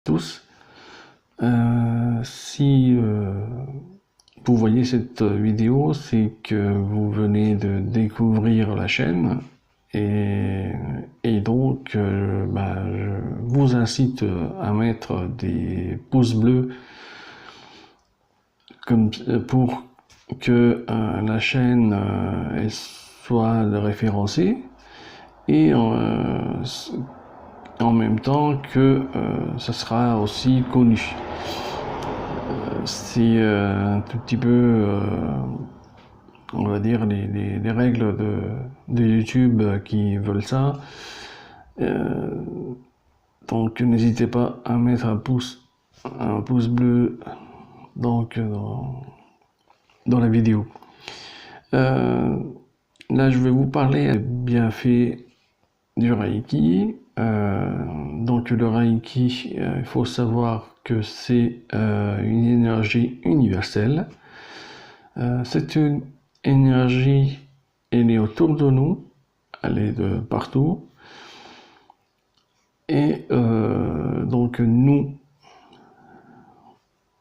tous. Si vous voyez cette vidéo, c'est que vous venez de découvrir la chaîne et donc je vous incite à mettre des pouces bleus pour que la chaîne elle soit référencée et en même temps que ça sera aussi connu. C'est un tout petit peu, on va dire, les règles de YouTube qui veulent ça. Donc n'hésitez pas à mettre un pouce bleu donc, dans la vidéo. Là je vais vous parler des bienfaits du Reiki. Donc le Reiki, il faut savoir que c'est une énergie universelle. C'est une énergie, elle est autour de nous, elle est de partout. Et donc nous,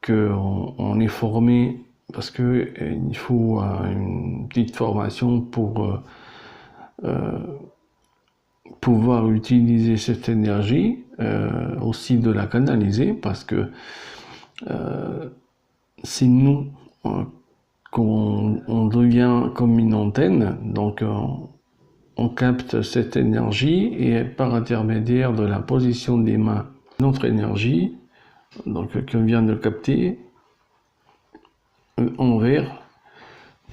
on est formé, parce que il faut une petite formation pour pouvoir utiliser cette énergie, aussi de la canaliser, parce que c'est nous qu'on devient comme une antenne, donc on capte cette énergie et par intermédiaire de la position des mains, notre énergie, donc qu'on vient de capter envers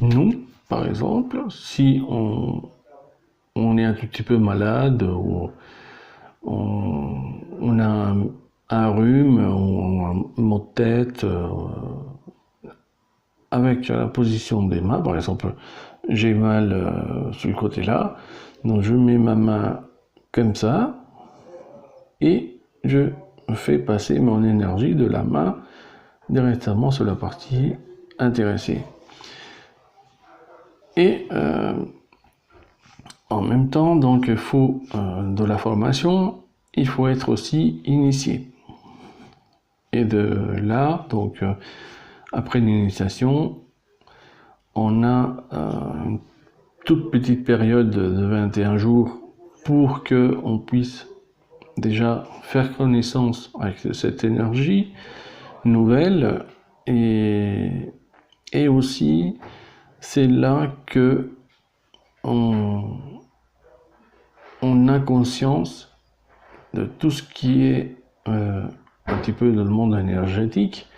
nous, par exemple, si on est un tout petit peu malade ou on a un rhume ou un maux de tête, avec la position des mains, par exemple, j'ai mal sur le côté là, donc je mets ma main comme ça et je fais passer mon énergie de la main directement sur la partie intéressée. Et en même temps, donc il faut de la formation, il faut être aussi initié. Et de là, donc après l'initiation, on a une toute petite période de 21 jours pour que on puisse déjà faire connaissance avec cette énergie nouvelle et aussi c'est là que on a conscience de tout ce qui est un petit peu dans le monde énergétique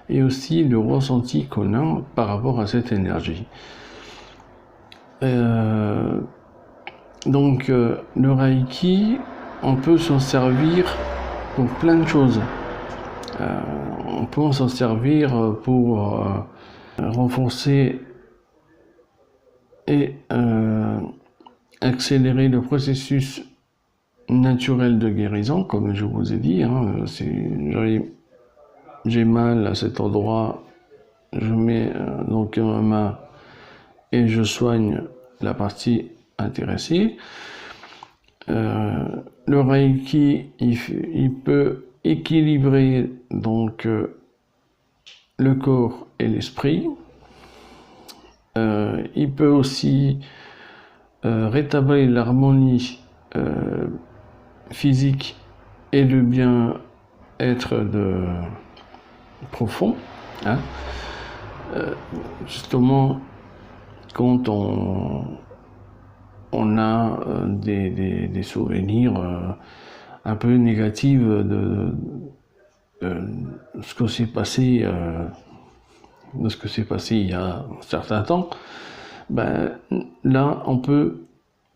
et aussi le ressenti qu'on a par rapport à cette énergie. Donc le Reiki, on peut s'en servir pour plein de choses. On peut s'en servir pour renforcer et accélérer le processus naturel de guérison, comme je vous ai dit. J'ai mal à cet endroit, je mets donc ma main et je soigne la partie intéressée. Le Reiki, il peut équilibrer donc le corps et l'esprit. Il peut aussi rétablir l'harmonie physique et le bien-être profond. Hein. Justement, quand on a des souvenirs un peu négatifs de ce que s'est passé, il y a un certain temps, là on peut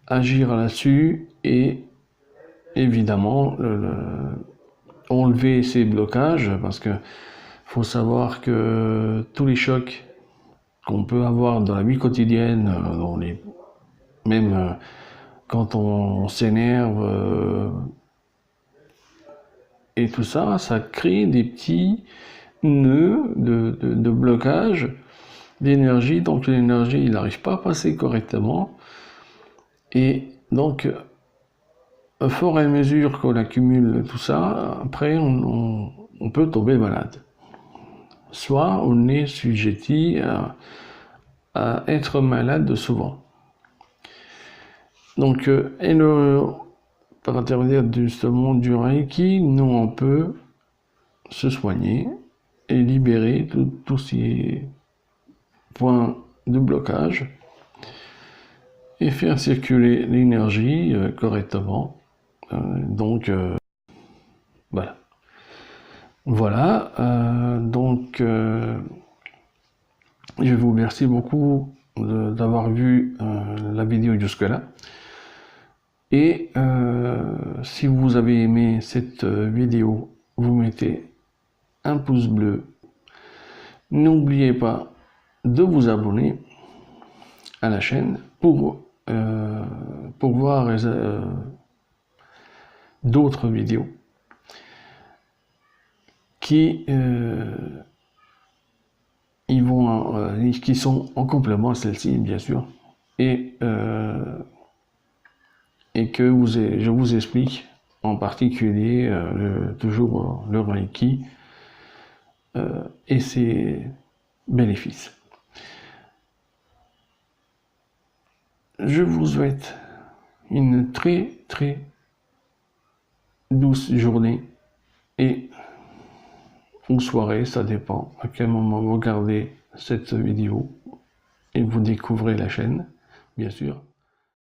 agir là-dessus et évidemment enlever ces blocages, parce que faut savoir que tous les chocs qu'on peut avoir dans la vie quotidienne, même quand on s'énerve et tout ça, ça crée des petits nœuds de blocage d'énergie, donc l'énergie il n'arrive pas à passer correctement, et donc au fur et à mesure qu'on accumule tout ça, après on on peut tomber malade. Soit on est sujeté à être malade souvent. Donc, par intermédiaire justement du Reiki, nous on peut se soigner et libérer tous ces points de blocage et faire circuler l'énergie correctement. Donc, voilà. Voilà, je vous remercie beaucoup d'avoir vu la vidéo jusque-là. Et si vous avez aimé cette vidéo, vous mettez un pouce bleu. N'oubliez pas de vous abonner à la chaîne pour voir d'autres vidéos qui sont en complément à celle-ci, bien sûr, et que je vous explique en particulier toujours le Reiki et ses bénéfices. Je vous souhaite une très très douce journée et ou soirée, ça dépend à quel moment vous regardez cette vidéo et vous découvrez la chaîne, bien sûr.